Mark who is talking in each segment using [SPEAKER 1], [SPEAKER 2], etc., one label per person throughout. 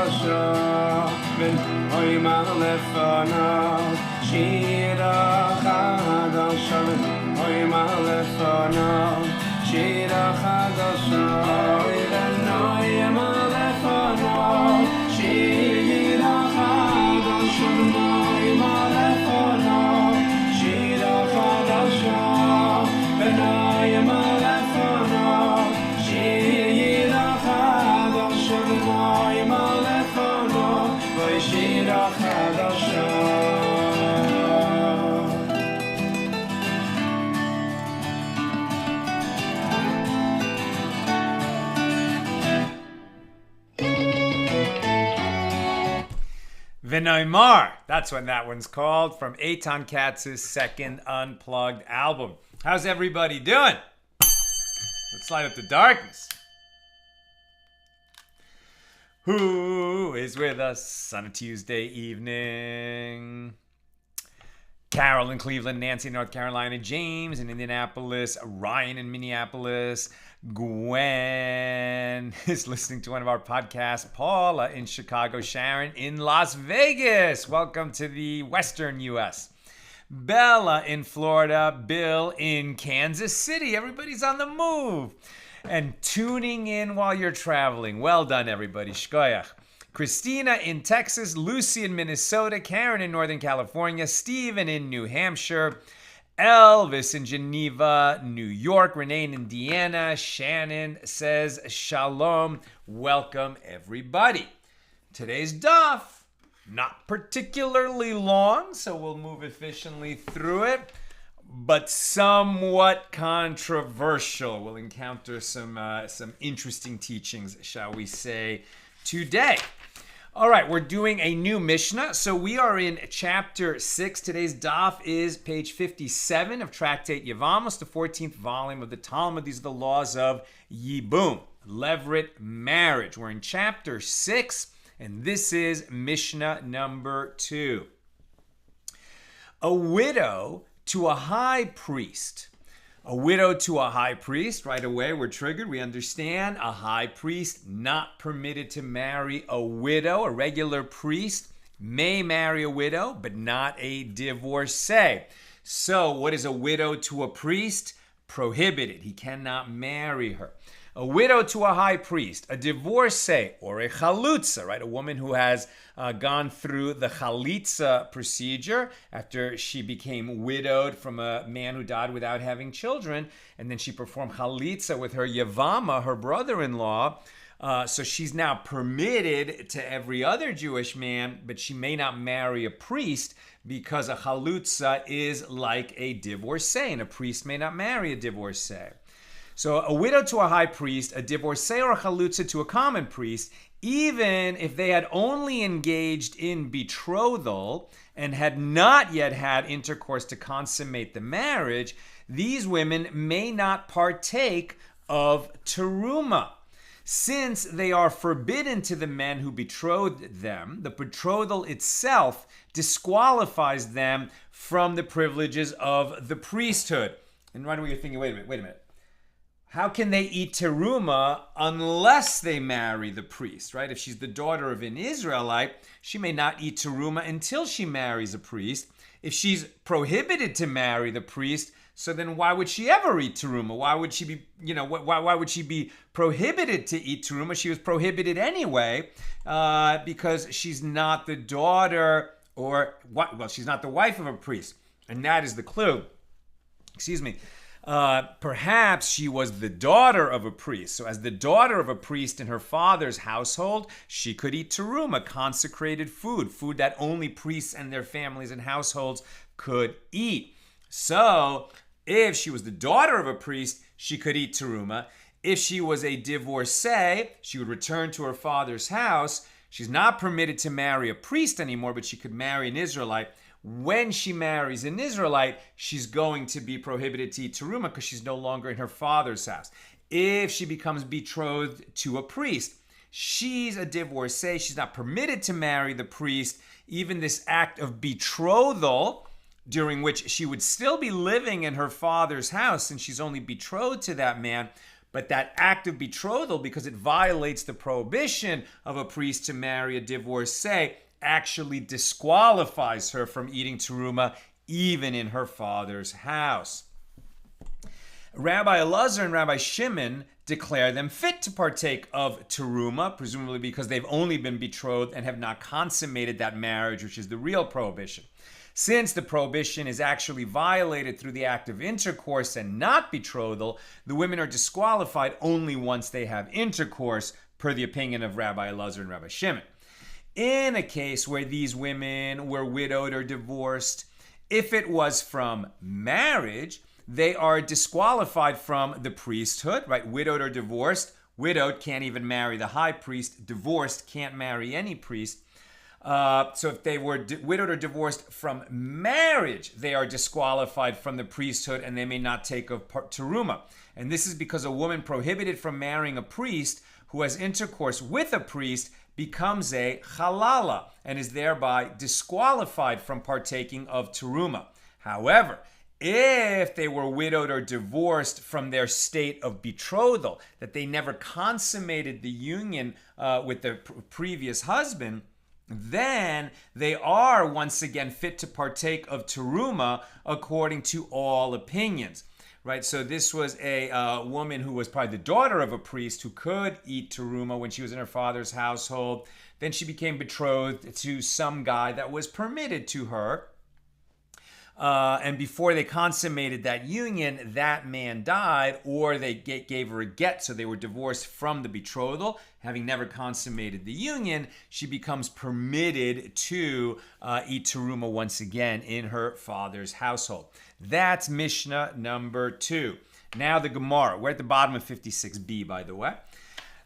[SPEAKER 1] chadasha ben oyma lefanav shira chadasha ben oyma lefanav shira chadasha ben oyma lefanav shira chadasha ben oyma lefanav shira chadasha ben oyma lefanav shira chadasha ben oyma lefanav shira chadasha.
[SPEAKER 2] V'noimar, that's what that one's called, from Eitan Katz's second Unplugged album. How's everybody doing? Let's light up the darkness. Who is with us on a Tuesday evening? Carol in Cleveland, Nancy in North Carolina, James in Indianapolis, Ryan in Minneapolis, Gwen is listening to one of our podcasts, Paula in Chicago, Sharon in Las Vegas. Welcome to the Western U.S. Bella in Florida, Bill in Kansas City. Everybody's on the move and tuning in while you're traveling. Well done, everybody. Shkoyach. Christina in Texas, Lucy in Minnesota, Karen in Northern California, Stephen in New Hampshire, Elvis in Geneva, New York, Renee in Indiana, Shannon says shalom. Welcome, everybody. Today's daf, not particularly long, so we'll move efficiently through it, but somewhat controversial. We'll encounter some interesting teachings, shall we say, today. All right, we're doing a new Mishna. So we are in chapter 6. Today's daf is page 57 of Tractate Yevamos, the 14th volume of the Talmud. These are the laws of Yibum, levirate marriage. We're in chapter 6, and this is Mishnah number 2. A widow to a high priest. A widow to a high priest, right away we're triggered. We understand a high priest not permitted to marry a widow. A regular priest may marry a widow, but not a divorcee. So what is a widow to a priest? Prohibited. He cannot marry her. A widow to a high priest, a divorcee, or a chalutza, right? A woman who has gone through the chalitza procedure after she became widowed from a man who died without having children, and then she performed chalitza with her Yevama, her brother-in-law. So she's now permitted to every other Jewish man, but she may not marry a priest because a chalutza is like a divorcee, and a priest may not marry a divorcee. So a widow to a high priest, a divorcee or a chalutza to a common priest, even if they had only engaged in betrothal and had not yet had intercourse to consummate the marriage, these women may not partake of teruma. Since they are forbidden to the men who betrothed them, the betrothal itself disqualifies them from the privileges of the priesthood. And right away you're thinking, wait a minute. How can they eat teruma unless they marry the priest, right? If she's the daughter of an Israelite, she may not eat teruma until she marries a priest. If she's prohibited to marry the priest, so then why would she ever eat teruma? Why would she be, why would she be prohibited to eat teruma? She was prohibited anyway because she's not the daughter she's not the wife of a priest. And that is the clue. Perhaps she was the daughter of a priest. So as the daughter of a priest in her father's household, she could eat teruma, consecrated food that only priests and their families and households could eat. So if she was the daughter of a priest, she could eat teruma. If she was a divorcee, she would return to her father's house. She's not permitted to marry a priest anymore, but she could marry an Israelite. When she marries an Israelite, she's going to be prohibited to eat teruma because she's no longer in her father's house. If she becomes betrothed to a priest, she's a divorcee. She's not permitted to marry the priest. Even this act of betrothal, during which she would still be living in her father's house since she's only betrothed to that man, But that act of betrothal, because it violates the prohibition of a priest to marry a divorcee, actually disqualifies her from eating teruma even in her father's house. Rabbi Elazar and Rabbi Shimon declare them fit to partake of teruma, presumably because they've only been betrothed and have not consummated that marriage, which is the real prohibition. Since the prohibition is actually violated through the act of intercourse and not betrothal, the women are disqualified only once they have intercourse, per the opinion of Rabbi Elazar and Rabbi Shimon. In a case where these women were widowed or divorced, if it was from marriage, they are disqualified from the priesthood, right? Widowed or divorced. Widowed can't even marry the high priest. Divorced can't marry any priest. So if they were widowed or divorced from marriage, they are disqualified from the priesthood and they may not take of teruma. And this is because a woman prohibited from marrying a priest who has intercourse with a priest becomes a halala and is thereby disqualified from partaking of teruma. However, if they were widowed or divorced from their state of betrothal, that they never consummated the union with their previous husband, then they are once again fit to partake of teruma according to all opinions. Right, so this was a woman who was probably the daughter of a priest who could eat teruma when she was in her father's household. Then she became betrothed to some guy that was permitted to her. And before they consummated that union, that man died, or they gave her a get, so they were divorced from the betrothal. Having never consummated the union, she becomes permitted to eat teruma once again in her father's household. That's Mishnah number 2. Now the Gemara. We're at the bottom of 56b, by the way.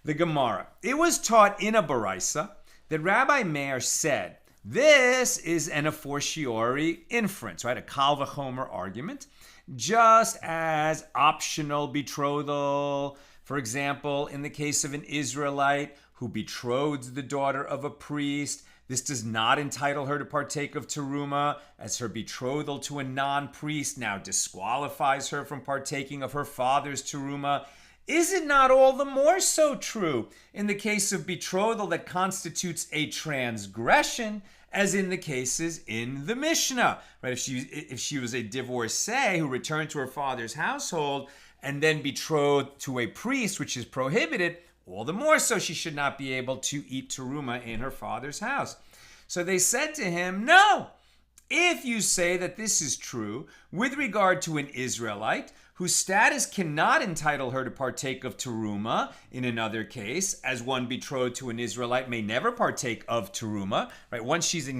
[SPEAKER 2] The Gemara. It was taught in a baraisa that Rabbi Meir said, this is an a fortiori inference, right? A kal v'chomer argument. Just as optional betrothal, for example, in the case of an Israelite who betroths the daughter of a priest, this does not entitle her to partake of teruma, as her betrothal to a non-priest now disqualifies her from partaking of her father's teruma. Is it not all the more so true in the case of betrothal that constitutes a transgression, as in the cases in the Mishnah? Right? If she was a divorcee who returned to her father's household and then betrothed to a priest, which is prohibited, all the more so she should not be able to eat teruma in her father's house. So they said to him, no, if you say that this is true with regard to an Israelite whose status cannot entitle her to partake of teruma in another case, as one betrothed to an Israelite may never partake of teruma, right? Once she's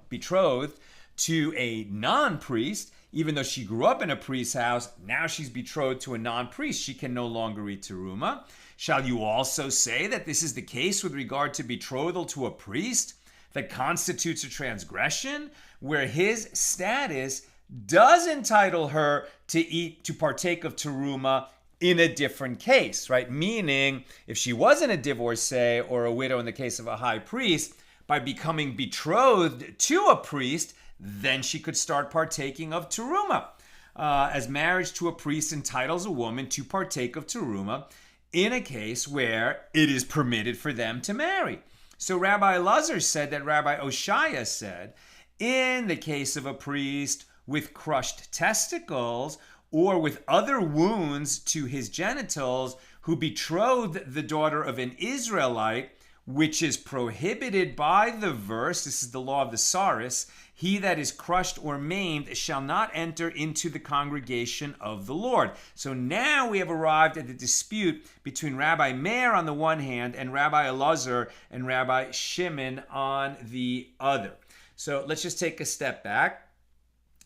[SPEAKER 2] betrothed to a non-priest, even though she grew up in a priest's house, now she's betrothed to a non-priest, she can no longer eat teruma. Shall you also say that this is the case with regard to betrothal to a priest that constitutes a transgression, where his status does entitle her to partake of teruma in a different case, right? Meaning, if she wasn't a divorcee or a widow in the case of a high priest, by becoming betrothed to a priest, then she could start partaking of teruma, as marriage to a priest entitles a woman to partake of teruma in a case where it is permitted for them to marry. So Rabbi Elazar said that Rabbi Oshaya said, in the case of a priest with crushed testicles or with other wounds to his genitals who betrothed the daughter of an Israelite, which is prohibited by the verse, this is the law of the Saris, he that is crushed or maimed shall not enter into the congregation of the Lord. So now we have arrived at the dispute between Rabbi Meir on the one hand and Rabbi Elazar and Rabbi Shimon on the other. So let's just take a step back.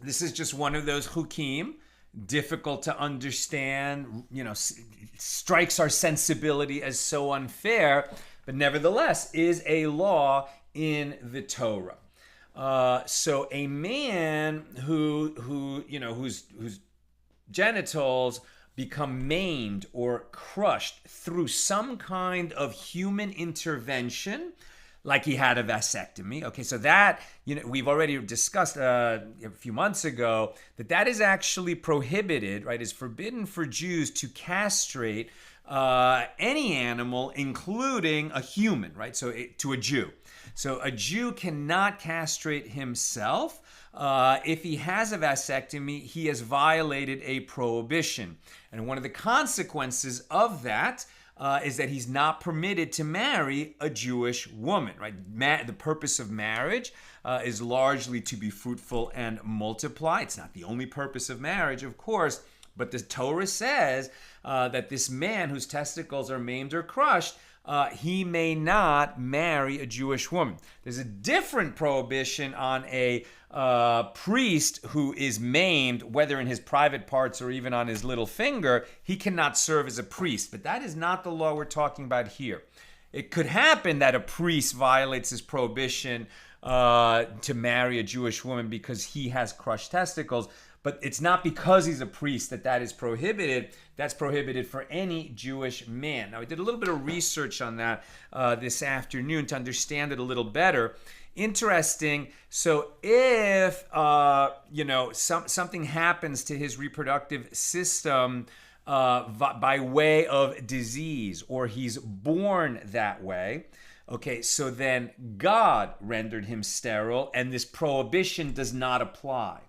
[SPEAKER 2] This is just one of those chukim, difficult to understand, strikes our sensibility as so unfair, but nevertheless is a law in the Torah. So a man whose genitals become maimed or crushed through some kind of human intervention, like he had a vasectomy. Okay, so that, we've already discussed a few months ago that is actually prohibited, right? Is forbidden for Jews to castrate any animal, including a human, right? So to a Jew. So a Jew cannot castrate himself. If he has a vasectomy, he has violated a prohibition. And one of the consequences of that is that he's not permitted to marry a Jewish woman, right? The purpose of marriage is largely to be fruitful and multiply. It's not the only purpose of marriage, of course, but the Torah says that this man whose testicles are maimed or crushed, he may not marry a Jewish woman. There's a different prohibition on a priest who is maimed, whether in his private parts or even on his little finger. He cannot serve as a priest, but that is not the law we're talking about here. It could happen that a priest violates his prohibition to marry a Jewish woman because he has crushed testicles, but it's not because he's a priest that is prohibited. That's prohibited for any Jewish man. Now, I did a little bit of research on that this afternoon to understand it a little better. Interesting. So if something happens to his reproductive system by way of disease, or he's born that way, okay, so then God rendered him sterile, and this prohibition does not apply.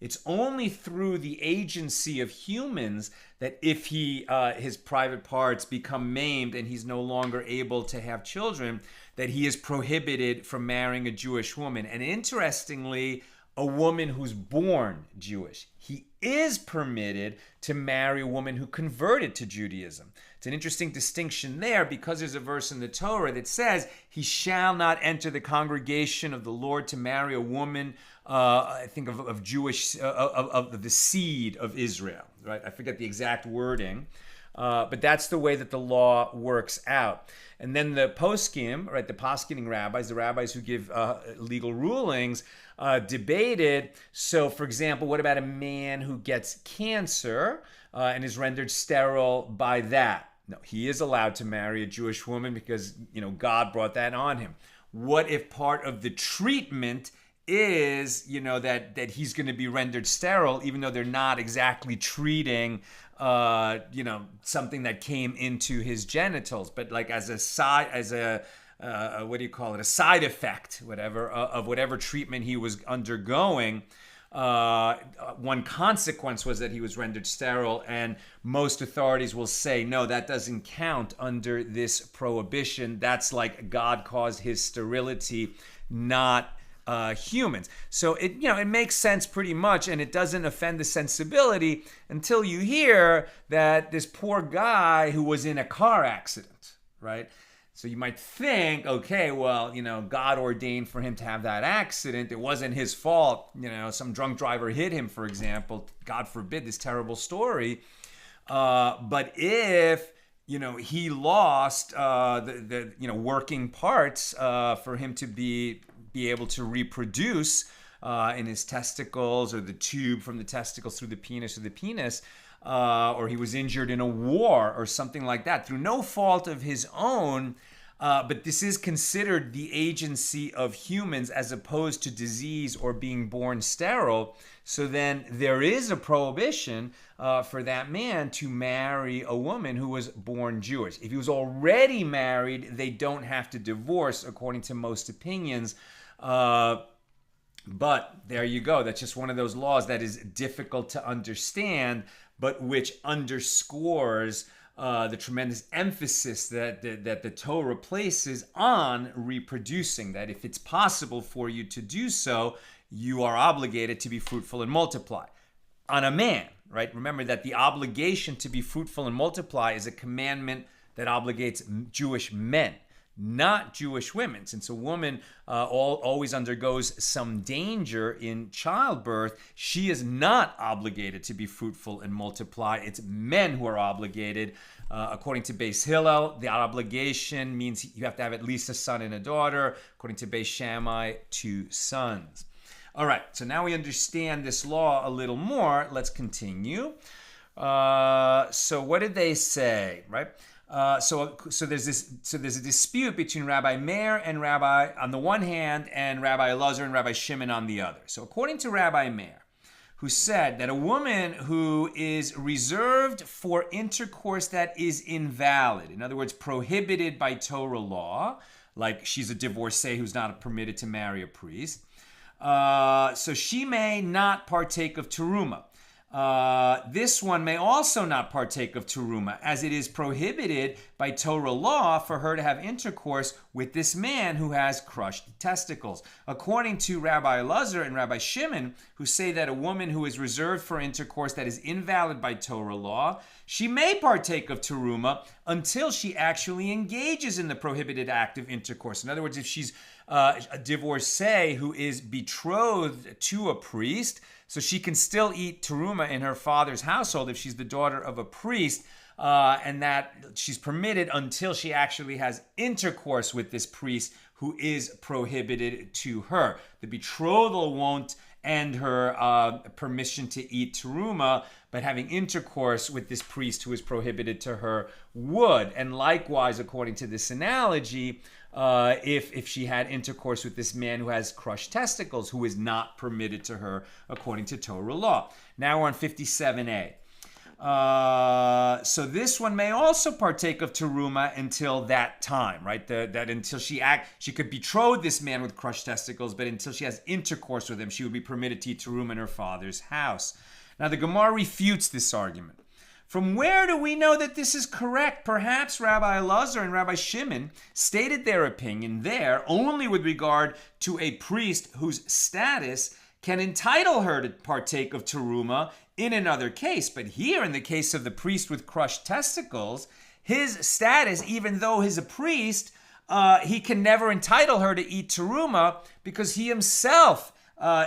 [SPEAKER 2] It's only through the agency of humans that if his private parts become maimed and he's no longer able to have children, that he is prohibited from marrying a Jewish woman. And interestingly, a woman who's born Jewish, he is permitted to marry a woman who converted to Judaism. It's an interesting distinction there because there's a verse in the Torah that says he shall not enter the congregation of the Lord to marry a woman, I think of Jewish, of the seed of Israel, right? I forget the exact wording, but that's the way that the law works out. And then the poskim, right, the poskening rabbis, the rabbis who give legal rulings, debated. So, for example, what about a man who gets cancer and is rendered sterile by that? No, he is allowed to marry a Jewish woman because, God brought that on him. What if part of the treatment is, that he's going to be rendered sterile, even though they're not exactly treating, something that came into his genitals, but like as a side, what do you call it? A side effect, whatever, of whatever treatment he was undergoing. One consequence was that he was rendered sterile, and most authorities will say, no, that doesn't count under this prohibition. That's like God caused his sterility, not humans. So it makes sense pretty much, and it doesn't offend the sensibility until you hear that this poor guy who was in a car accident, right? So you might think, okay, well, God ordained for him to have that accident. It wasn't his fault. Some drunk driver hit him, for example. God forbid this terrible story. But if, he lost the working parts for him to be able to reproduce in his testicles, or the tube from the testicles through the penis, or he was injured in a war or something like that, through no fault of his own. But this is considered the agency of humans as opposed to disease or being born sterile. So then there is a prohibition for that man to marry a woman who was born Jewish. If he was already married, they don't have to divorce, according to most opinions. But there you go. That's just one of those laws that is difficult to understand, but which underscores the tremendous emphasis that the Torah places on reproducing. That if it's possible for you to do so, you are obligated to be fruitful and multiply. On a man, right? Remember that the obligation to be fruitful and multiply is a commandment that obligates Jewish men, not Jewish women. Since a woman always undergoes some danger in childbirth, she is not obligated to be fruitful and multiply. It's men who are obligated. According to Beis Hillel, the obligation means you have to have at least a son and a daughter. According to Beis Shammai, 2 sons. All right, so now we understand this law a little more. Let's continue. So what did they say, right? So there's a dispute between Rabbi Meir and Rabbi on the one hand, and Rabbi Elazar and Rabbi Shimon on the other. So according to Rabbi Meir, who said that a woman who is reserved for intercourse that is invalid, in other words, prohibited by Torah law, like she's a divorcee who's not permitted to marry a priest, so she may not partake of teruma. This one may also not partake of teruma, as it is prohibited by Torah law for her to have intercourse with this man who has crushed testicles. According to Rabbi Elazar and Rabbi Shimon, who say that a woman who is reserved for intercourse that is invalid by Torah law, she may partake of teruma until she actually engages in the prohibited act of intercourse. In other words, if she's a divorcee who is betrothed to a priest, so she can still eat teruma in her father's household if she's the daughter of a priest, and that she's permitted until she actually has intercourse with this priest who is prohibited to her. The betrothal won't end her permission to eat teruma, but having intercourse with this priest who is prohibited to her would. And likewise, according to this analogy, if she had intercourse with this man who has crushed testicles, who is not permitted to her according to Torah law. Now we're on 57a. So this one may also partake of teruma until that time, right? That until she could betroth this man with crushed testicles, but until she has intercourse with him, she would be permitted to eat teruma in her father's house. Now the Gemara refutes this argument. From where do we know that this is correct? Perhaps Rabbi Elazar and Rabbi Shimon stated their opinion there only with regard to a priest whose status can entitle her to partake of teruma in another case. But here, in the case of the priest with crushed testicles, his status, even though he's a priest, he can never entitle her to eat teruma because he himself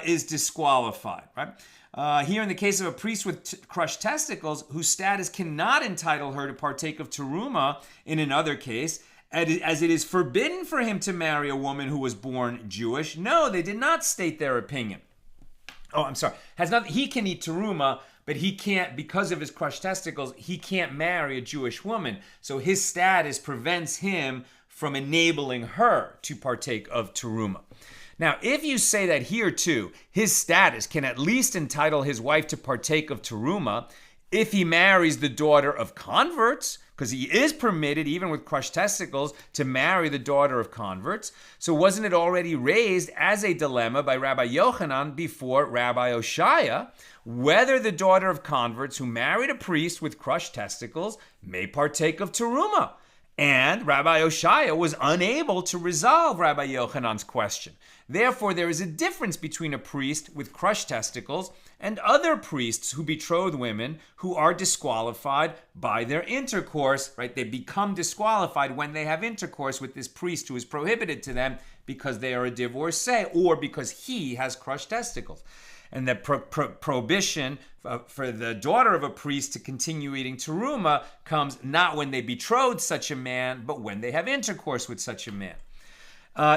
[SPEAKER 2] is disqualified, right? Here in the case of a priest with crushed testicles, whose status cannot entitle her to partake of teruma in another case, as it is forbidden for him to marry a woman who was born Jewish. No, they did not state their opinion. Oh, I'm sorry. He can eat teruma, but he can't, because of his crushed testicles, he can't marry a Jewish woman. So his status prevents him from enabling her to partake of teruma. Now, if you say that here too, his status can at least entitle his wife to partake of teruma if he marries the daughter of converts, because he is permitted, even with crushed testicles, to marry the daughter of converts. So wasn't it already raised as a dilemma by Rabbi Yochanan before Rabbi Oshaya, whether the daughter of converts who married a priest with crushed testicles may partake of teruma? And Rabbi Oshaya was unable to resolve Rabbi Yochanan's question. Therefore, there is a difference between a priest with crushed testicles and other priests who betroth women who are disqualified by their intercourse, right? They become disqualified when they have intercourse with this priest who is prohibited to them because they are a divorcee or because he has crushed testicles. And the prohibition for the daughter of a priest to continue eating teruma comes not when they betroth such a man, but when they have intercourse with such a man.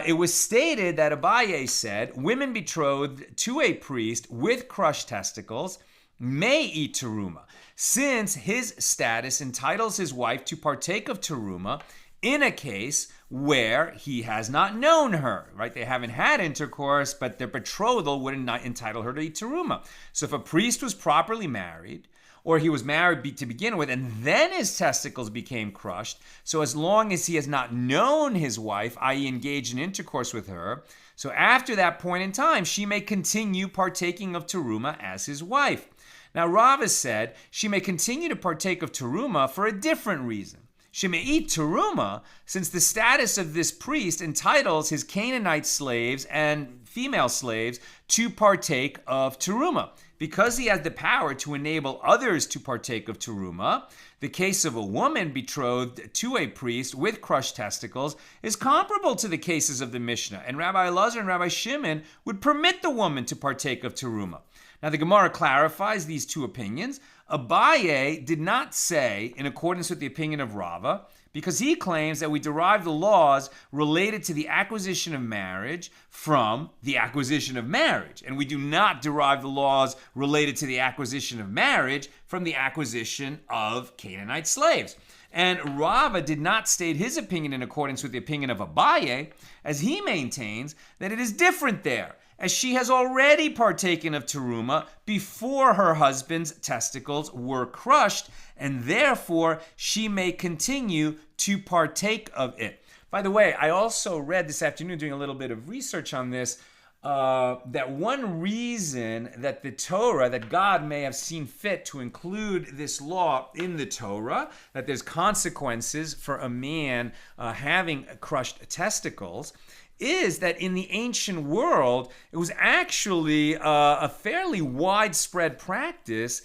[SPEAKER 2] It was stated that Abaye said, women betrothed to a priest with crushed testicles may eat teruma, since his status entitles his wife to partake of teruma in a case where he has not known her, right? They haven't had intercourse, but their betrothal wouldn't entitle her to eat teruma. So if a priest was properly married, or he was married to begin with, and then his testicles became crushed, so as long as he has not known his wife, i.e. engaged in intercourse with her, so after that point in time, she may continue partaking of teruma as his wife. Now Rava said she may continue to partake of teruma for a different reason. She may eat teruma since the status of this priest entitles his Canaanite slaves and female slaves to partake of teruma. Because he has the power to enable others to partake of teruma, the case of a woman betrothed to a priest with crushed testicles is comparable to the cases of the Mishna, and Rabbi Elazar and Rabbi Shimon would permit the woman to partake of teruma. Now the Gemara clarifies these two opinions. Abaye did not say, in accordance with the opinion of Rava, because he claims that we derive the laws related to the acquisition of marriage from the acquisition of marriage. And we do not derive the laws related to the acquisition of marriage from the acquisition of Canaanite slaves. And Rava did not state his opinion in accordance with the opinion of Abaye, as he maintains that it is different there, as she has already partaken of teruma before her husband's testicles were crushed, and therefore she may continue to partake of it. By the way, I also read this afternoon, doing a little bit of research on this, that one reason that the Torah, that God may have seen fit to include this law in the Torah, that there's consequences for a man having crushed testicles, is that in the ancient world, it was actually a fairly widespread practice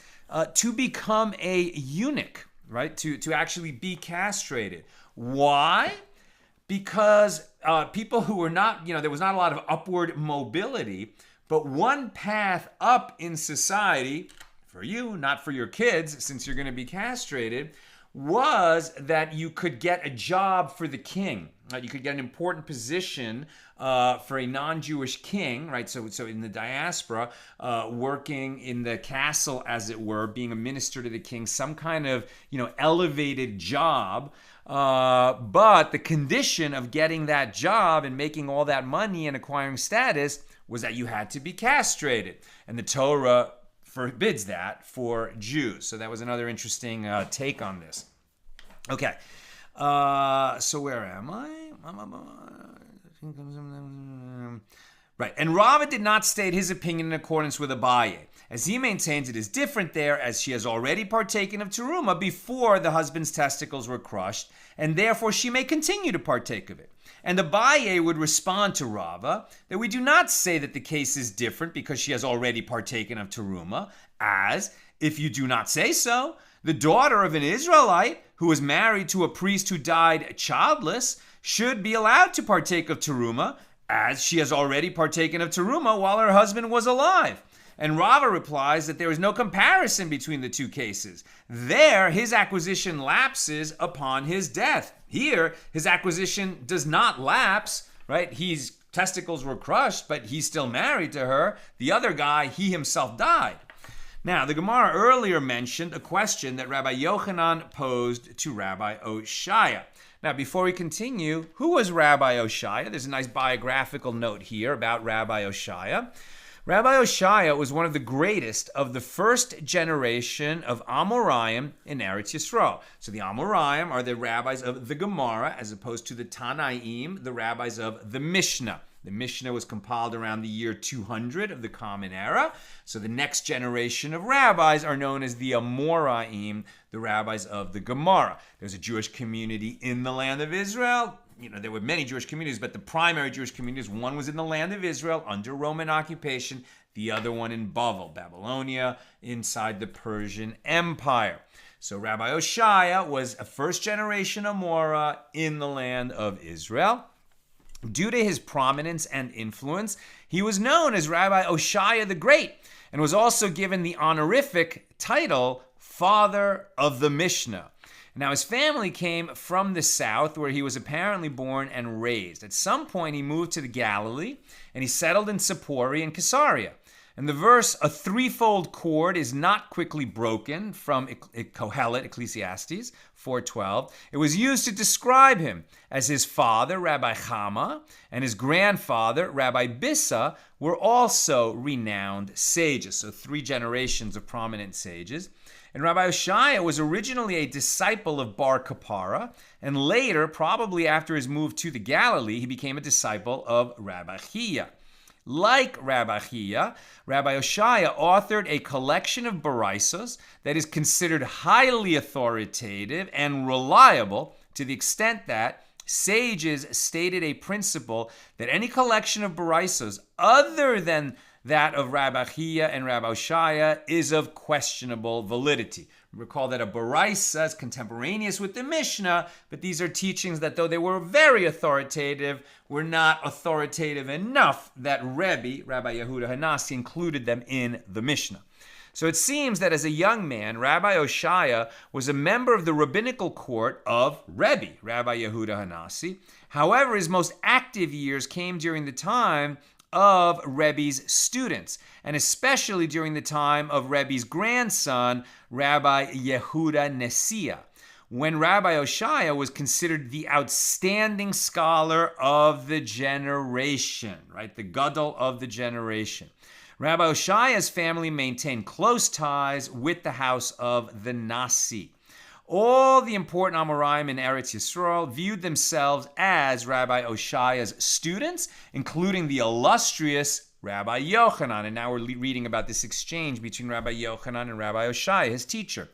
[SPEAKER 2] to become a eunuch, right? To actually be castrated. Why? Because people who were not, there was not a lot of upward mobility, but one path up in society, for you, not for your kids, since you're going to be castrated, was that you could get a job for the king. Right? You could get an important position for a non-Jewish king, right? So in the diaspora, working in the castle, as it were, being a minister to the king, some kind of, elevated job. But the condition of getting that job and making all that money and acquiring status was that you had to be castrated. And the Torah forbids that for Jews. So that was another interesting take on this. Okay. So where am I? Right. And Rava did not state his opinion in accordance with Abaye, as he maintains it is different there, as she has already partaken of teruma before the husband's testicles were crushed, and therefore she may continue to partake of it. And Abaye would respond to Rava that we do not say that the case is different because she has already partaken of teruma, as, if you do not say so, the daughter of an Israelite who was married to a priest who died childless should be allowed to partake of teruma, as she has already partaken of teruma while her husband was alive. And Rava replies that there is no comparison between the two cases. There, his acquisition lapses upon his death. Here, his acquisition does not lapse, right? His testicles were crushed, but he's still married to her. The other guy, he himself died. Now, the Gemara earlier mentioned a question that Rabbi Yochanan posed to Rabbi Oshaya. Now, before we continue, who was Rabbi Oshaya? There's a nice biographical note here about Rabbi Oshaya. Rabbi Oshaya was one of the greatest of the first generation of Amoraim in Eretz Yisrael. So the Amoraim are the rabbis of the Gemara, as opposed to the Tanaim, the rabbis of the Mishna. The Mishnah was compiled around the year 200 of the Common Era. So the next generation of rabbis are known as the Amoraim, the rabbis of the Gemara. There's a Jewish community in the land of Israel. There were many Jewish communities, but the primary Jewish communities, one was in the land of Israel under Roman occupation, the other one in Babylonia, inside the Persian Empire. So Rabbi Oshaya was a first-generation Amora in the land of Israel. Due to his prominence and influence, he was known as Rabbi Oshaya the Great, and was also given the honorific title Father of the Mishnah. Now, his family came from the south, where he was apparently born and raised. At some point, he moved to the Galilee, and he settled in Sippori and Caesarea. And the verse, a threefold cord is not quickly broken, from Kohelet, Ecclesiastes 4:12. It was used to describe him, as his father, Rabbi Chama, and his grandfather, Rabbi Bissa, were also renowned sages. So 3 generations of prominent sages. And Rabbi Oshaya was originally a disciple of Bar Kapara, and later, probably after his move to the Galilee, he became a disciple of Rabbi Chiya. Like Rabbi Chiya, Rabbi Oshaya authored a collection of baraisos that is considered highly authoritative and reliable, to the extent that sages stated a principle that any collection of baraisos other than that of Rabbi Chiya and Rabbi Oshaya is of questionable validity. Recall that a baraisa is contemporaneous with the Mishnah, but these are teachings that, though they were very authoritative, were not authoritative enough that Rabbi Yehuda Hanasi, included them in the Mishnah. So it seems that as a young man, Rabbi Oshaya was a member of the rabbinical court of Rabbi Yehuda Hanasi. However, his most active years came during the time of Rebbe's students, and especially during the time of Rebbe's grandson, Rabbi Yehuda Nesia. when Rabbi Oshaya was considered the outstanding scholar of the generation, right? The gadol of the generation. Rabbi Oshaya's family maintained close ties with the house of the Nasi. All the important Amoraim in Eretz Yisrael viewed themselves as Rabbi Oshaya's students, including the illustrious Rabbi Yochanan. And now we're reading about this exchange between Rabbi Yochanan and Rabbi Oshaya, his teacher.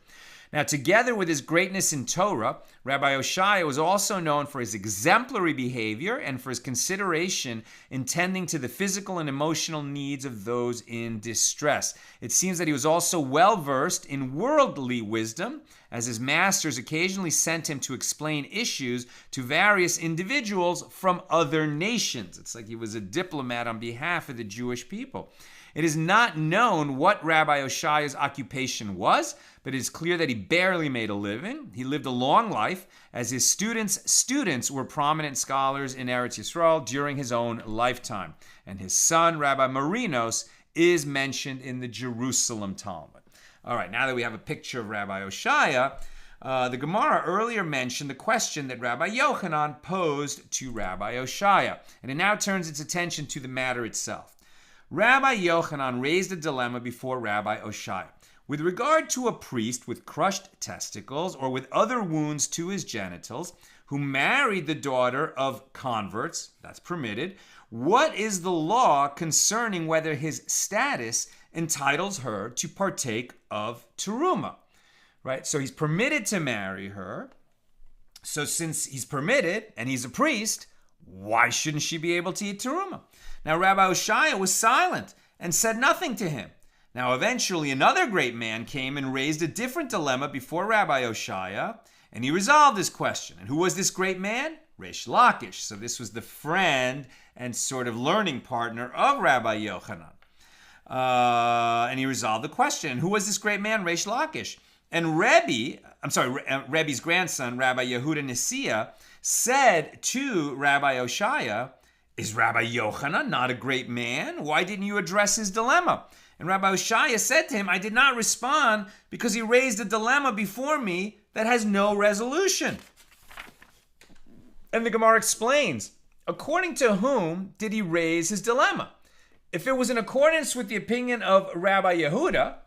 [SPEAKER 2] Now, together with his greatness in Torah, Rabbi Oshaya was also known for his exemplary behavior and for his consideration in tending to the physical and emotional needs of those in distress. It seems that he was also well versed in worldly wisdom, as his masters occasionally sent him to explain issues to various individuals from other nations. It's like he was a diplomat on behalf of the Jewish people. It is not known what Rabbi Oshaya's occupation was, but it is clear that he barely made a living. He lived a long life, as his students were prominent scholars in Eretz Yisrael during his own lifetime. And his son, Rabbi Marinos, is mentioned in the Jerusalem Talmud. All right, now that we have a picture of Rabbi Oshaya, the Gemara earlier mentioned the question that Rabbi Yochanan posed to Rabbi Oshaya, and it now turns its attention to the matter itself. Rabbi Yochanan raised a dilemma before Rabbi Oshaya. With regard to a priest with crushed testicles or with other wounds to his genitals who married the daughter of converts, that's permitted, what is the law concerning whether his status entitles her to partake of teruma? Right? So he's permitted to marry her. So since he's permitted and he's a priest, why shouldn't she be able to eat teruma? Now Rabbi Oshaya was silent and said nothing to him. Now eventually another great man came and raised a different dilemma before Rabbi Oshaya, and he resolved this question. And who was this great man? Reish Lakish. So this was the friend and sort of learning partner of Rabbi Yochanan. And he resolved the question. And who was this great man? Reish Lakish. And Rebbe's grandson, Rabbi Yehuda Nesiah, said to Rabbi Oshaya, is Rabbi Yochanan not a great man? Why didn't you address his dilemma? And Rabbi Oshaya said to him, I did not respond because he raised a dilemma before me that has no resolution. And the Gemara explains, according to whom did he raise his dilemma? If it was in accordance with the opinion of Rabbi Yehuda,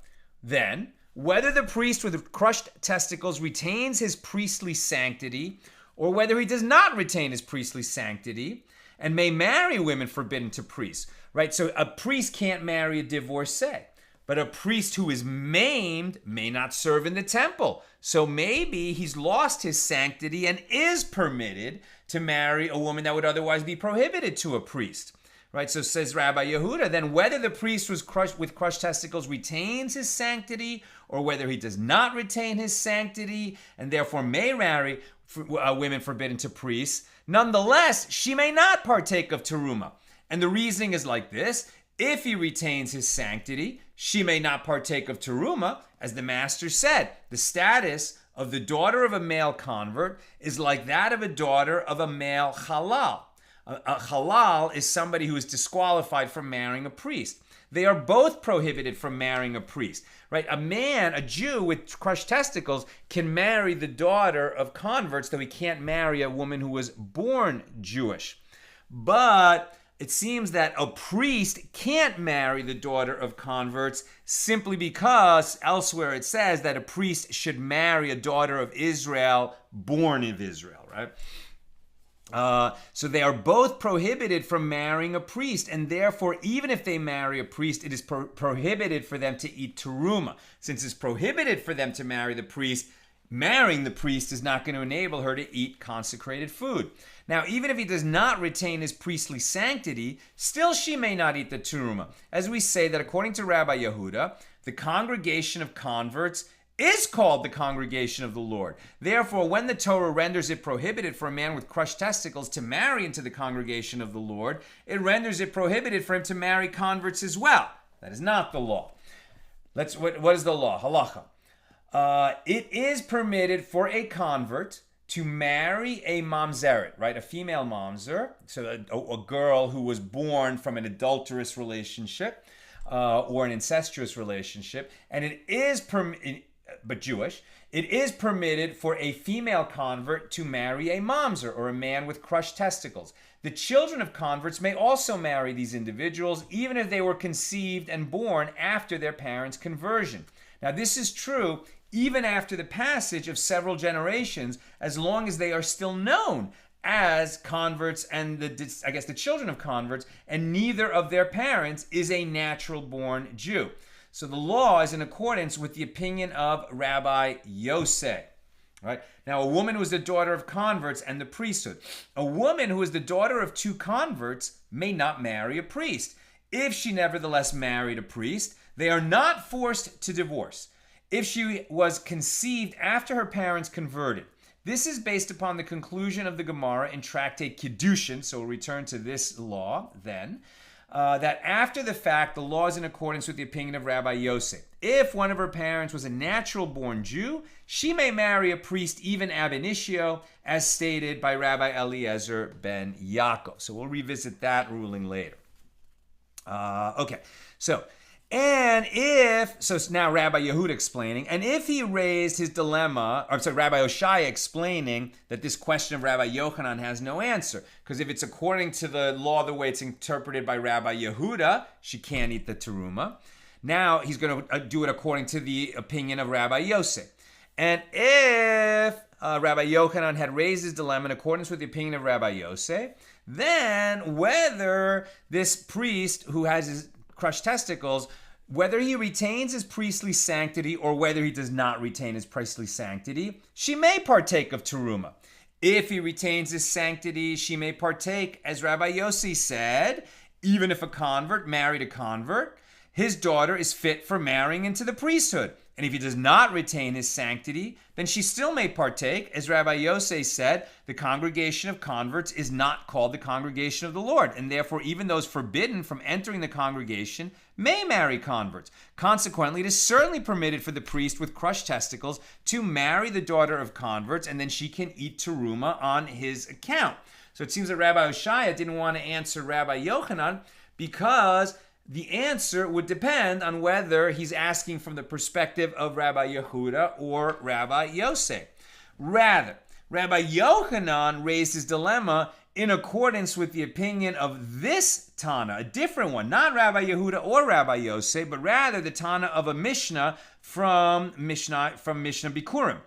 [SPEAKER 2] then whether the priest with crushed testicles retains his priestly sanctity or whether he does not retain his priestly sanctity and may marry women forbidden to priests, right? So a priest can't marry a divorcee, but a priest who is maimed may not serve in the temple. So maybe he's lost his sanctity and is permitted to marry a woman that would otherwise be prohibited to a priest, right? So says Rabbi Yehuda, then whether the priest was crushed with crushed testicles retains his sanctity or whether he does not retain his sanctity and therefore may marry women forbidden to priests, nonetheless, she may not partake of teruma. And the reasoning is like this. If he retains his sanctity, she may not partake of teruma. As the master said, the status of the daughter of a male convert is like that of a daughter of a male halal. A halal is somebody who is disqualified from marrying a priest. They are both prohibited from marrying a priest, right? A Jew with crushed testicles can marry the daughter of converts, though he can't marry a woman who was born Jewish. But it seems that a priest can't marry the daughter of converts simply because elsewhere it says that a priest should marry a daughter of Israel born of Israel, right? So they are both prohibited from marrying a priest, and therefore, even if they marry a priest, it is prohibited for them to eat teruma. Since it's prohibited for them to marry the priest, marrying the priest is not going to enable her to eat consecrated food. Now, even if he does not retain his priestly sanctity, still she may not eat the teruma. As we say that according to Rabbi Yehuda, the congregation of converts is called the congregation of the Lord. Therefore, when the Torah renders it prohibited for a man with crushed testicles to marry into the congregation of the Lord, it renders it prohibited for him to marry converts as well. That is not the law. What is the law? Halacha. It is permitted for a convert to marry a mamzeret, right? A female mamzer, so a girl who was born from an adulterous relationship or an incestuous relationship, and it is but Jewish, it is permitted for a female convert to marry a mamzer, or a man with crushed testicles. The children of converts may also marry these individuals, even if they were conceived and born after their parents' conversion. Now, this is true even after the passage of several generations, as long as they are still known as converts and the children of converts, and neither of their parents is a natural-born Jew. So the law is in accordance with the opinion of Rabbi Yosef. Right? Now, a woman who is the daughter of converts and the priesthood. A woman who is the daughter of two converts may not marry a priest. If she nevertheless married a priest, they are not forced to divorce. If she was conceived after her parents converted. This is based upon the conclusion of the Gemara in Tractate Kiddushin, so we'll return to this law then, that after the fact, the law is in accordance with the opinion of Rabbi Yosef. If one of her parents was a natural-born Jew, she may marry a priest even ab initio, as stated by Rabbi Eliezer ben Yaakov. So we'll revisit that ruling later. So now Rabbi Yehuda explaining, and if he raised his dilemma, Rabbi Oshaya explaining that this question of Rabbi Yochanan has no answer, because if it's according to the law the way it's interpreted by Rabbi Yehuda, she can't eat the teruma. Now he's going to do it according to the opinion of Rabbi Yosef. And if Rabbi Yochanan had raised his dilemma in accordance with the opinion of Rabbi Yosef, then whether this priest who has his crushed testicles, whether he retains his priestly sanctity or whether he does not retain his priestly sanctity, she may partake of teruma. If he retains his sanctity, she may partake, as Rabbi Yossi said, even if a convert married a convert, his daughter is fit for marrying into the priesthood. And if he does not retain his sanctity, then she still may partake. As Rabbi Yosef said, the congregation of converts is not called the congregation of the Lord, and therefore even those forbidden from entering the congregation may marry converts. Consequently, it is certainly permitted for the priest with crushed testicles to marry the daughter of converts, and then she can eat teruma on his account. So it seems that Rabbi Oshaya didn't want to answer Rabbi Yochanan because the answer would depend on whether he's asking from the perspective of Rabbi Yehuda or Rabbi Yosef. Rather, Rabbi Yochanan raised his dilemma in accordance with the opinion of this Tana, a different one, not Rabbi Yehuda or Rabbi Yosef, but rather the Tana of a Mishna from Mishna Bikurim,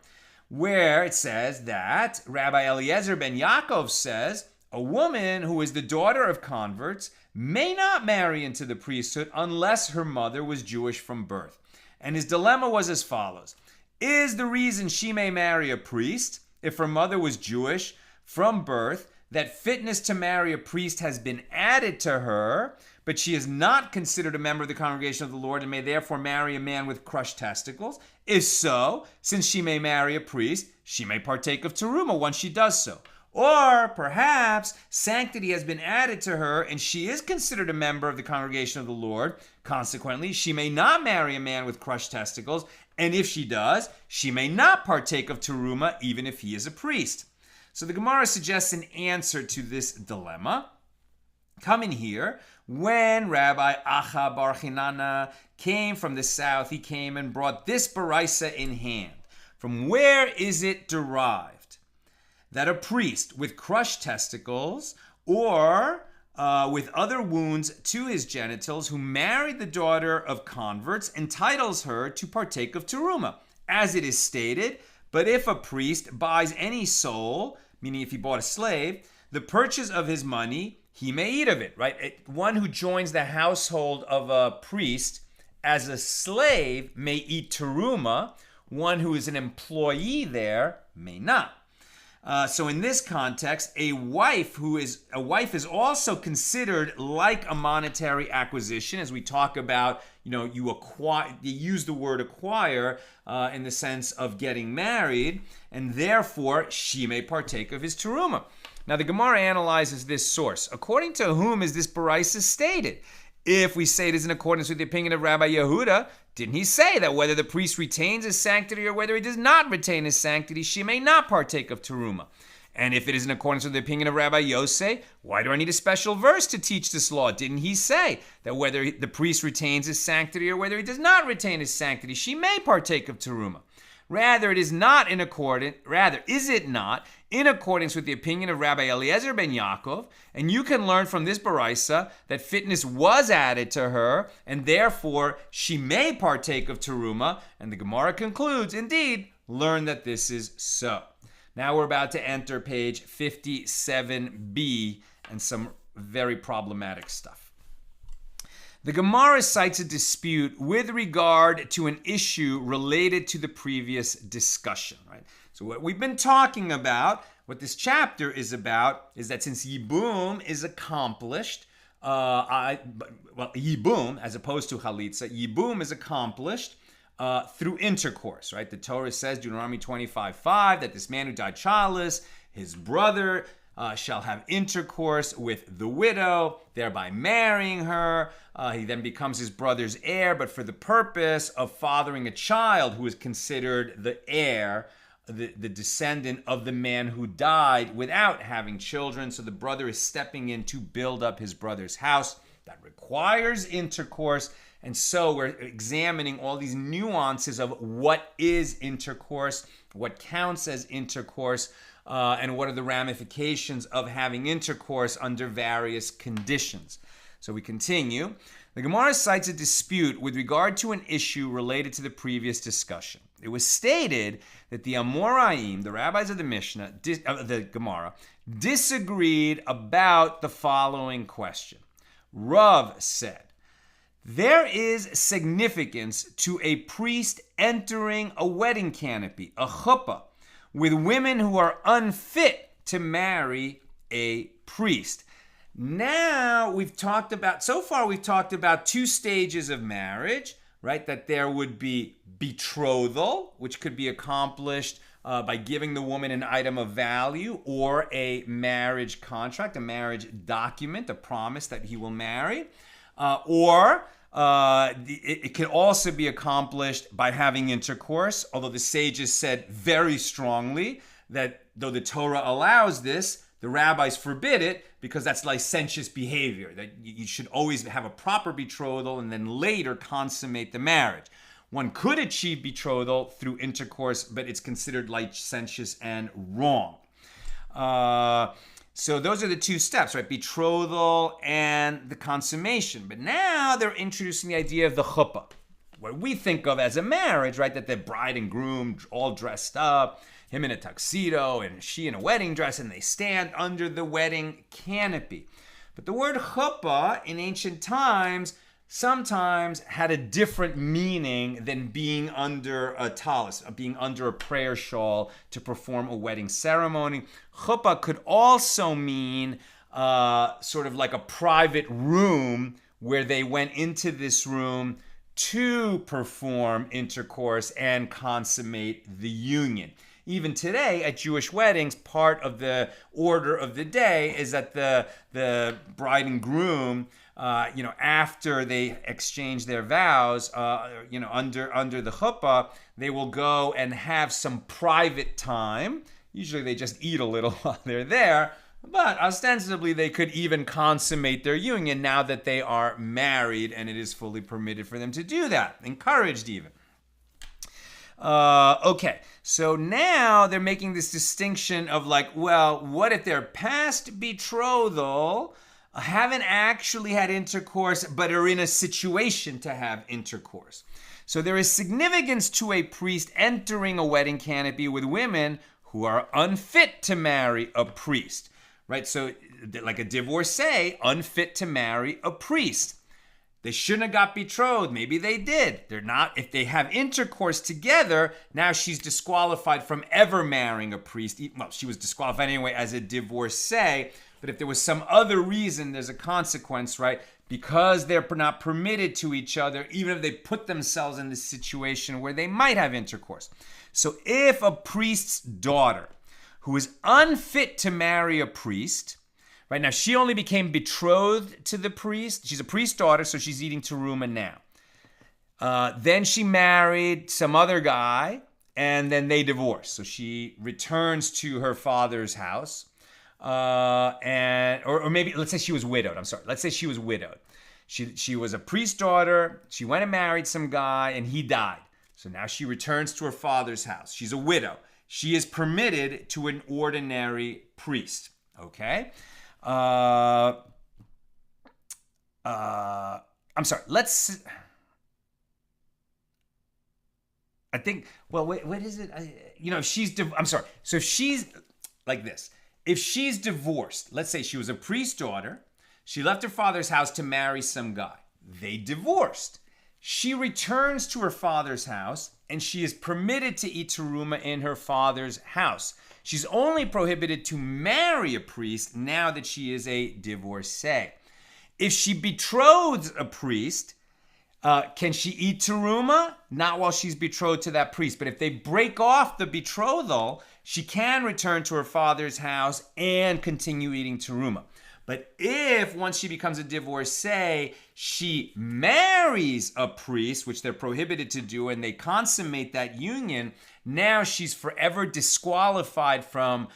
[SPEAKER 2] where it says that Rabbi Eliezer ben Yaakov says, a woman who is the daughter of converts may not marry into the priesthood unless her mother was Jewish from birth. And his dilemma was as follows. Is the reason she may marry a priest, if her mother was Jewish from birth, that fitness to marry a priest has been added to her, but she is not considered a member of the congregation of the Lord and may therefore marry a man with crushed testicles? If so, since she may marry a priest, she may partake of teruma once she does so. Or perhaps sanctity has been added to her and she is considered a member of the congregation of the Lord. Consequently, she may not marry a man with crushed testicles, and if she does, she may not partake of teruma even if he is a priest. So the Gemara suggests an answer to this dilemma. Coming here, when Rabbi Acha Bar Chinana came from the south, he came and brought this baraisa in hand. From where is it derived that a priest with crushed testicles or with other wounds to his genitals who married the daughter of converts entitles her to partake of teruma? As it is stated, but if a priest buys any soul, meaning if he bought a slave, the purchase of his money, he may eat of it, right? One who joins the household of a priest as a slave may eat teruma. One who is an employee there may not. So in this context, a wife is also considered like a monetary acquisition, as we talk about. You use the word acquire in the sense of getting married, and therefore she may partake of his teruma. Now the Gemara analyzes this source. According to whom is this baraisa stated? If we say it is in accordance with the opinion of Rabbi Yehuda, didn't he say that whether the priest retains his sanctity or whether he does not retain his sanctity, she may not partake of teruma? And if it is in accordance with the opinion of Rabbi Yosef, why do I need a special verse to teach this law? Didn't he say that whether the priest retains his sanctity or whether he does not retain his sanctity, she may partake of teruma? Rather, is it not in accordance with the opinion of Rabbi Eliezer ben Yaakov? And you can learn from this baraisa that fitness was added to her, and therefore she may partake of teruma. And the Gemara concludes, indeed, learn that this is so. Now we're about to enter page 57b and some very problematic stuff. The Gemara cites a dispute with regard to an issue related to the previous discussion, right? So what we've been talking about, what this chapter is about, is that since Yibum is accomplished, Yibum, as opposed to Chalitza, Yibum is accomplished through intercourse, right? The Torah says, Deuteronomy 25:5, that this man who died childless, his brother shall have intercourse with the widow, thereby marrying her. He then becomes his brother's heir, but for the purpose of fathering a child who is considered the heir, the descendant of the man who died without having children. So the brother is stepping in to build up his brother's house. That requires intercourse. And so we're examining all these nuances of what is intercourse, what counts as intercourse, and what are the ramifications of having intercourse under various conditions. So we continue. The Gemara cites a dispute with regard to an issue related to the previous discussion. It was stated that the Amoraim, the rabbis of the Mishna, the Gemara, disagreed about the following question. Rav said, there is significance to a priest entering a wedding canopy, a chuppah, with women who are unfit to marry a priest. Now we've talked about two stages of marriage, right? That there would be betrothal, which could be accomplished by giving the woman an item of value, or a marriage contract, a marriage document, a promise that he will marry, it can also be accomplished by having intercourse, although the sages said very strongly that though the Torah allows this, the rabbis forbid it because that's licentious behavior, that you should always have a proper betrothal and then later consummate the marriage. One could achieve betrothal through intercourse, but it's considered licentious and wrong. So those are the two steps, right? Betrothal and the consummation. But now they're introducing the idea of the chuppah, what we think of as a marriage, right? That the bride and groom all dressed up, him in a tuxedo and she in a wedding dress, and they stand under the wedding canopy. But the word chuppah in ancient times sometimes had a different meaning than being under a talis, being under a prayer shawl to perform a wedding ceremony. Chuppah could also mean sort of like a private room where they went into this room to perform intercourse and consummate the union. Even today at Jewish weddings, part of the order of the day is that the bride and groom, after they exchange their vows, under the chuppah, they will go and have some private time. Usually they just eat a little while they're there, but ostensibly they could even consummate their union now that they are married, and it is fully permitted for them to do that, encouraged even. Okay, so now they're making this distinction of what if they're past betrothal, haven't actually had intercourse, but are in a situation to have intercourse. So there is significance to a priest entering a wedding canopy with women who are unfit to marry a priest, right? So like a divorcee, unfit to marry a priest. They shouldn't have got betrothed. Maybe they did. They're not. If they have intercourse together, now she's disqualified from ever marrying a priest. Well, she was disqualified anyway as a divorcee. But if there was some other reason, there's a consequence, right? Because they're not permitted to each other, even if they put themselves in this situation where they might have intercourse. So if a priest's daughter, who is unfit to marry a priest, right now, she only became betrothed to the priest. She's a priest's daughter, so she's eating teruma now. Then she married some other guy, and then they divorced. So she returns to her father's house, or maybe let's say she was widowed. Let's say she was widowed. She was a priest's daughter. She went and married some guy, and he died. So now she returns to her father's house. She's a widow. She is permitted to an ordinary priest. Okay? I'm sorry. I think, well, wait, what is it? I'm sorry. So if she's like this, if she's divorced, let's say she was a priest's daughter, she left her father's house to marry some guy. They divorced. She returns to her father's house and she is permitted to eat teruma in her father's house. She's only prohibited to marry a priest now that she is a divorcee. If she betroths a priest, can she eat teruma? Not while she's betrothed to that priest. But if they break off the betrothal, she can return to her father's house and continue eating teruma. But if once she becomes a divorcee, she marries a priest, which they're prohibited to do, and they consummate that union, now she's forever disqualified from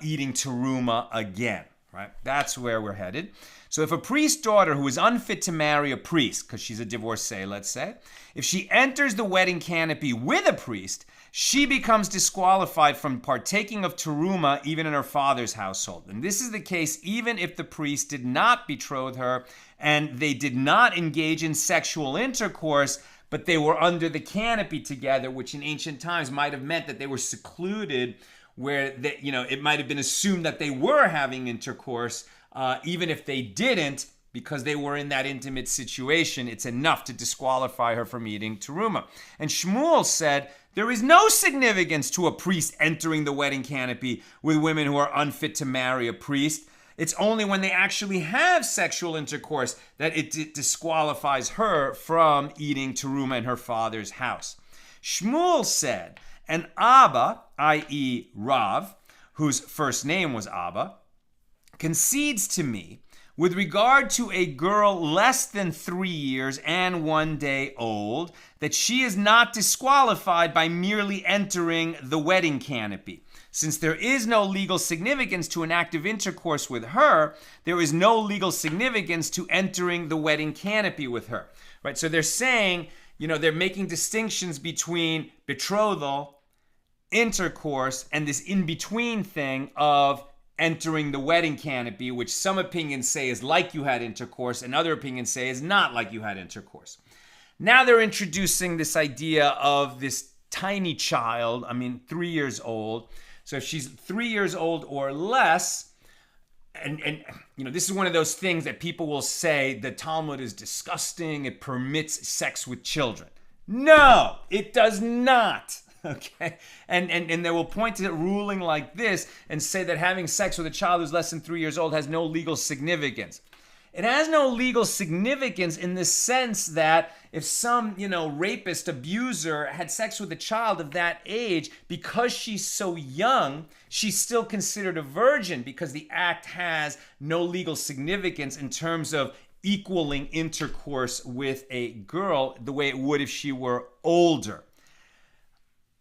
[SPEAKER 2] eating teruma again. Right? That's where we're headed. So if a priest's daughter who is unfit to marry a priest, because she's a divorcee, let's say, if she enters the wedding canopy with a priest, she becomes disqualified from partaking of teruma even in her father's household. And this is the case even if the priest did not betroth her and they did not engage in sexual intercourse, but they were under the canopy together, which in ancient times might have meant that they were secluded, where they, it might have been assumed that they were having intercourse, even if they didn't, because they were in that intimate situation. It's enough to disqualify her from eating teruma. And Shmuel said, there is no significance to a priest entering the wedding canopy with women who are unfit to marry a priest. It's only when they actually have sexual intercourse that it disqualifies her from eating teruma in her father's house. Shmuel said, an Abba, i.e. Rav, whose first name was Abba, concedes to me with regard to a girl less than 3 years and 1 day old that she is not disqualified by merely entering the wedding canopy. Since there is no legal significance to an act of intercourse with her, there is no legal significance to entering the wedding canopy with her. Right? So they're saying, they're making distinctions between betrothal, intercourse, and this in-between thing of entering the wedding canopy, which some opinions say is like you had intercourse and other opinions say is not like you had intercourse. Now they're introducing this idea of this tiny child, 3 years old. So if she's 3 years old or less, and this is one of those things that people will say the Talmud is disgusting, it permits sex with children. No, it does not. Okay, and they will point to a ruling like this and say that having sex with a child who's less than 3 years old has no legal significance. It has no legal significance in the sense that if some, rapist, abuser had sex with a child of that age, because she's so young, she's still considered a virgin because the act has no legal significance in terms of equaling intercourse with a girl the way it would if she were older.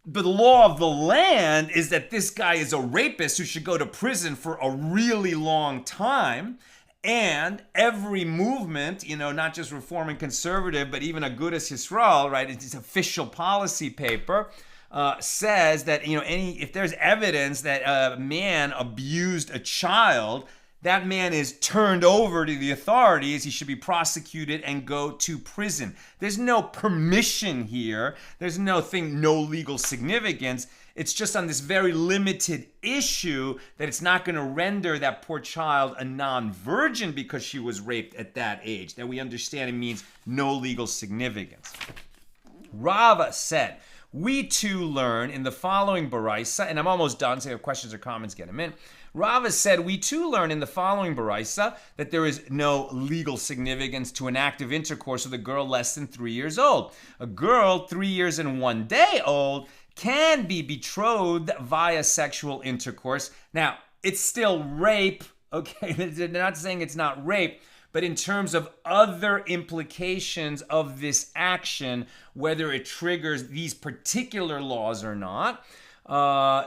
[SPEAKER 2] But the law of the land is that this guy is a rapist who should go to prison for a really long time. And every movement, not just Reform and Conservative, but even Agudas Yisrael, right, it's official policy paper, says that, if there's evidence that a man abused a child, that man is turned over to the authorities. He should be prosecuted and go to prison. There's no permission here. There's no legal significance. It's just on this very limited issue that it's not going to render that poor child a non-virgin because she was raped at that age. That we understand it means no legal significance. Rava said, we too learn in the following Baraisa, and I'm almost done, so if you have questions or comments, get them in. Rava said, we too learn in the following Baraisa that there is no legal significance to an act of intercourse with a girl less than 3 years old. A girl 3 years and 1 day old can be betrothed via sexual intercourse. Now, it's still rape, okay? They're not saying it's not rape, but in terms of other implications of this action, whether it triggers these particular laws or not.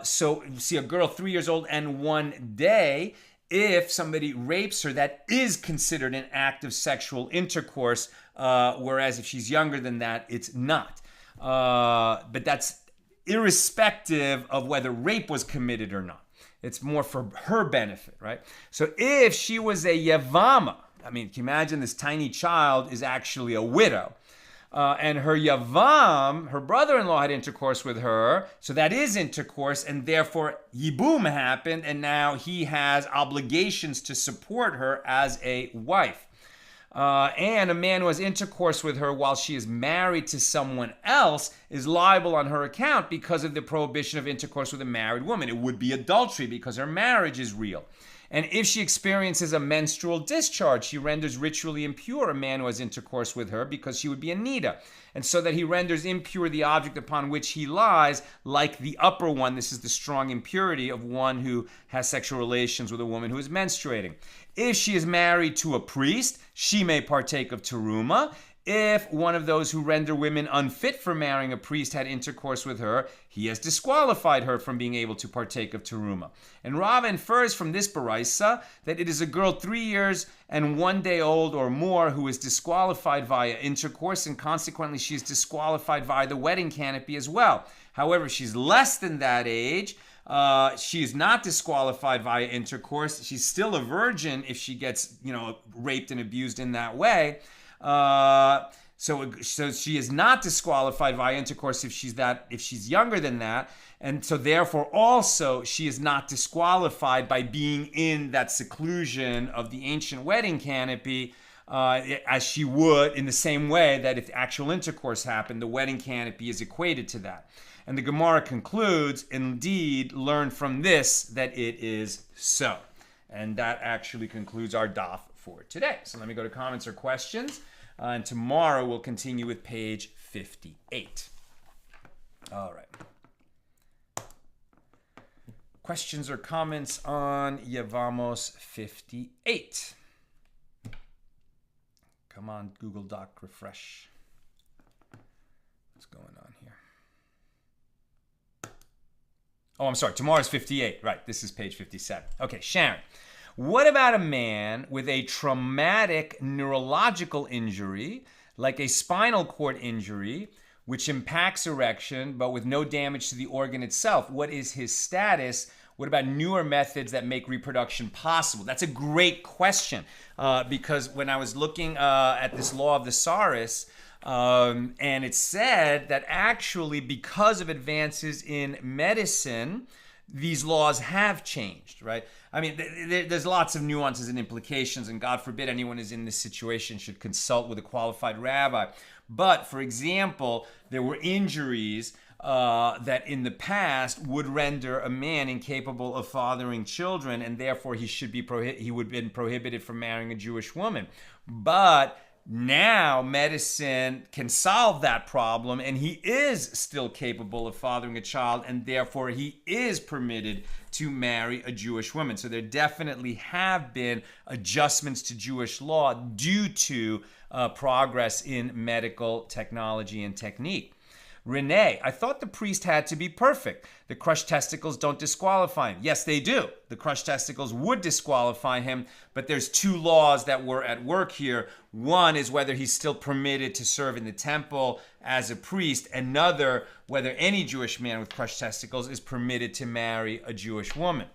[SPEAKER 2] So see a girl 3 years old and 1 day, if somebody rapes her, that is considered an act of sexual intercourse, whereas if she's younger than that, it's not. But that's irrespective of whether rape was committed or not. It's more for her benefit, right? So if she was a Yevama, I mean, can you imagine this tiny child is actually a widow, and her Yavam, her brother-in-law, had intercourse with her, so that is intercourse, and therefore Yibum happened, and now he has obligations to support her as a wife. And a man who has intercourse with her while she is married to someone else is liable on her account because of the prohibition of intercourse with a married woman. It would be adultery because her marriage is real. And if she experiences a menstrual discharge, she renders ritually impure a man who has intercourse with her because she would be a nida. And so that he renders impure the object upon which he lies, like the upper one. This is the strong impurity of one who has sexual relations with a woman who is menstruating. If she is married to a priest, she may partake of teruma. If one of those who render women unfit for marrying a priest had intercourse with her, he has disqualified her from being able to partake of teruma. And Rav infers from this baraisa that it is a girl 3 years and 1 day old or more who is disqualified via intercourse, and consequently she is disqualified via the wedding canopy as well. However, if she's less than that age, she is not disqualified via intercourse. She's still a virgin if she gets, raped and abused in that way. So she is not disqualified via intercourse if she's younger than that, and so therefore also she is not disqualified by being in that seclusion of the ancient wedding canopy, as she would in the same way that if actual intercourse happened, the wedding canopy is equated to that. And the Gemara concludes, indeed, learn from this that it is so. And that actually concludes our daf for today. So let me go to comments or questions. And tomorrow we'll continue with page 58. All right. Questions or comments on Yevamos 58? Come on, Google Doc, refresh. What's going on here? Oh, I'm sorry. Tomorrow's 58. Right. This is page 57. Okay, Sharon. What about a man with a traumatic neurological injury, like a spinal cord injury, which impacts erection, but with no damage to the organ itself? What is his status? What about newer methods that make reproduction possible? That's a great question, because when I was looking at this law of the Saris, and it said that actually because of advances in medicine, these laws have changed, right? I mean, there's lots of nuances and implications, and God forbid anyone is in this situation should consult with a qualified rabbi. But, for example, there were injuries that in the past would render a man incapable of fathering children, and therefore he would have been prohibited from marrying a Jewish woman. But now medicine can solve that problem, and he is still capable of fathering a child, and therefore he is permitted to marry a Jewish woman. So there definitely have been adjustments to Jewish law due to progress in medical technology and technique. Renee, I thought the priest had to be perfect. The crushed testicles don't disqualify him. Yes, they do. The crushed testicles would disqualify him, but there's two laws that were at work here. One is whether he's still permitted to serve in the temple as a priest. Another, whether any Jewish man with crushed testicles is permitted to marry a Jewish woman.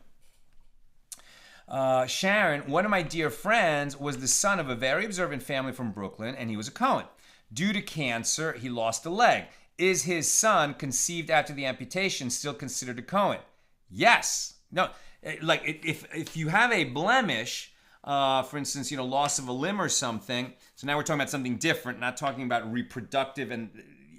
[SPEAKER 2] Sharon, one of my dear friends was the son of a very observant family from Brooklyn, and he was a Cohen. Due to cancer, he lost a leg. Is his son, conceived after the amputation, still considered a Cohen? Yes. No. Like if you have a blemish, for instance, loss of a limb or something. So now we're talking about something different, not talking about reproductive and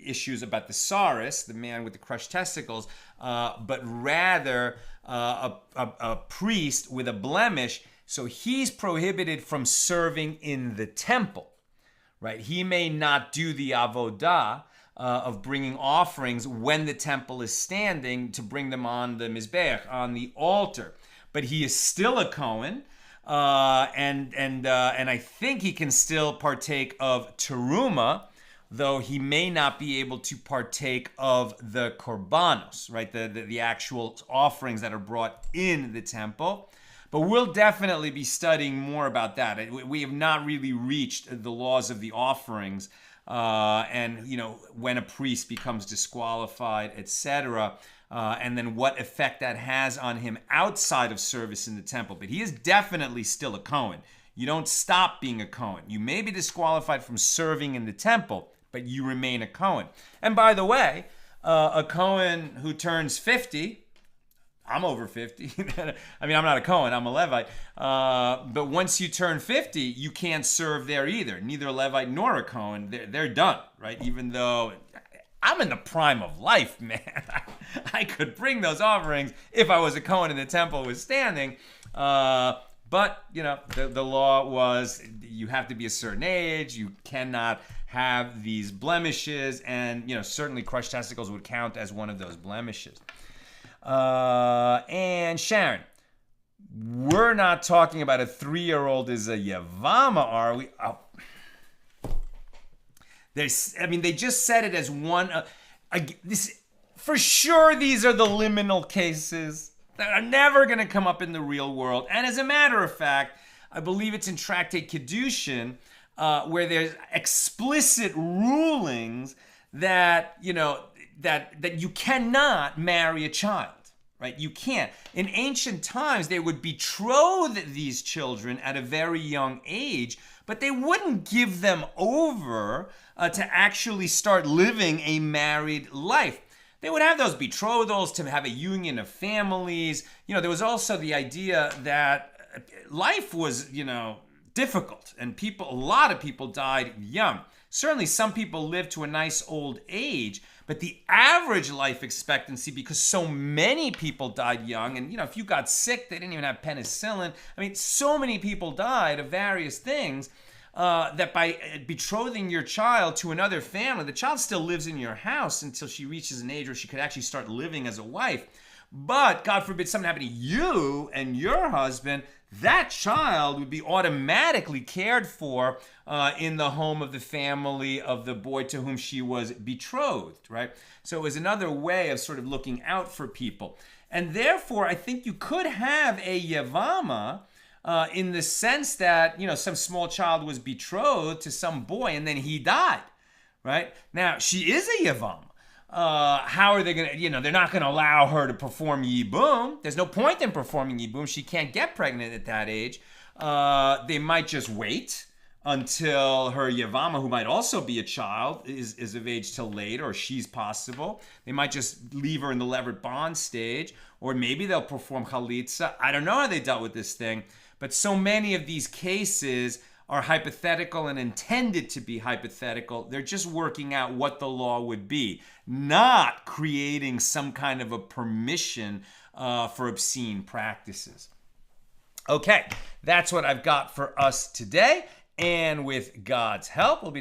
[SPEAKER 2] issues about the saris, the man with the crushed testicles, but rather a priest with a blemish. So he's prohibited from serving in the temple, right? He may not do the avodah of bringing offerings when the temple is standing to bring them on the mizbeach, on the altar, but he is still a Cohen, and I think he can still partake of teruma, though he may not be able to partake of the korbanos, right? The actual offerings that are brought in the temple. But we'll definitely be studying more about that. We have not really reached the laws of the offerings, and when a priest becomes disqualified, etc., and then what effect that has on him outside of service in the temple. But he is definitely still a Cohen. You don't stop being a Cohen. You may be disqualified from serving in the temple, but you remain a Cohen. And by the way, a Cohen who turns 50, I'm over 50. I mean, I'm not a Cohen, I'm a Levite. But once you turn 50, you can't serve there either. Neither a Levite nor a Cohen. They're done, right? Even though I'm in the prime of life, man. I could bring those offerings if I was a Cohen and the temple was standing. But, the law was you have to be a certain age. You cannot have these blemishes. And, certainly crushed testicles would count as one of those blemishes. And Sharon, we're not talking about a 3-year-old is a Yevama, are we? Oh. They just said it as one. For sure, these are the liminal cases that are never going to come up in the real world. And as a matter of fact, I believe it's in Tractate Kedushin, where there's explicit rulings that that you cannot marry a child. Right? You can't. In ancient times, they would betroth these children at a very young age, but they wouldn't give them over to actually start living a married life. They would have those betrothals to have a union of families. There was also the idea that life was, difficult, and a lot of people died young. Certainly some people lived to a nice old age, but the average life expectancy, because so many people died young, and if you got sick, they didn't even have penicillin. I mean, so many people died of various things that by betrothing your child to another family, the child still lives in your house until she reaches an age where she could actually start living as a wife. But God forbid something happened to you and your husband, that child would be automatically cared for in the home of the family of the boy to whom she was betrothed, right? So it was another way of sort of looking out for people. And therefore, I think you could have a Yevama in the sense that, some small child was betrothed to some boy and then he died, right? Now, she is a Yevama. How are they going to, they're not going to allow her to perform Yibum. There's no point in performing Yibum. She can't get pregnant at that age. They might just wait until her Yevama, who might also be a child, is of age till later, or she's possible. They might just leave her in the levered bond stage, or maybe they'll perform Chalitza. I don't know how they dealt with this thing, but so many of these cases are hypothetical and intended to be hypothetical. They're just working out what the law would be, not creating some kind of a permission for obscene practices. Okay, that's what I've got for us today. And with God's help, we'll be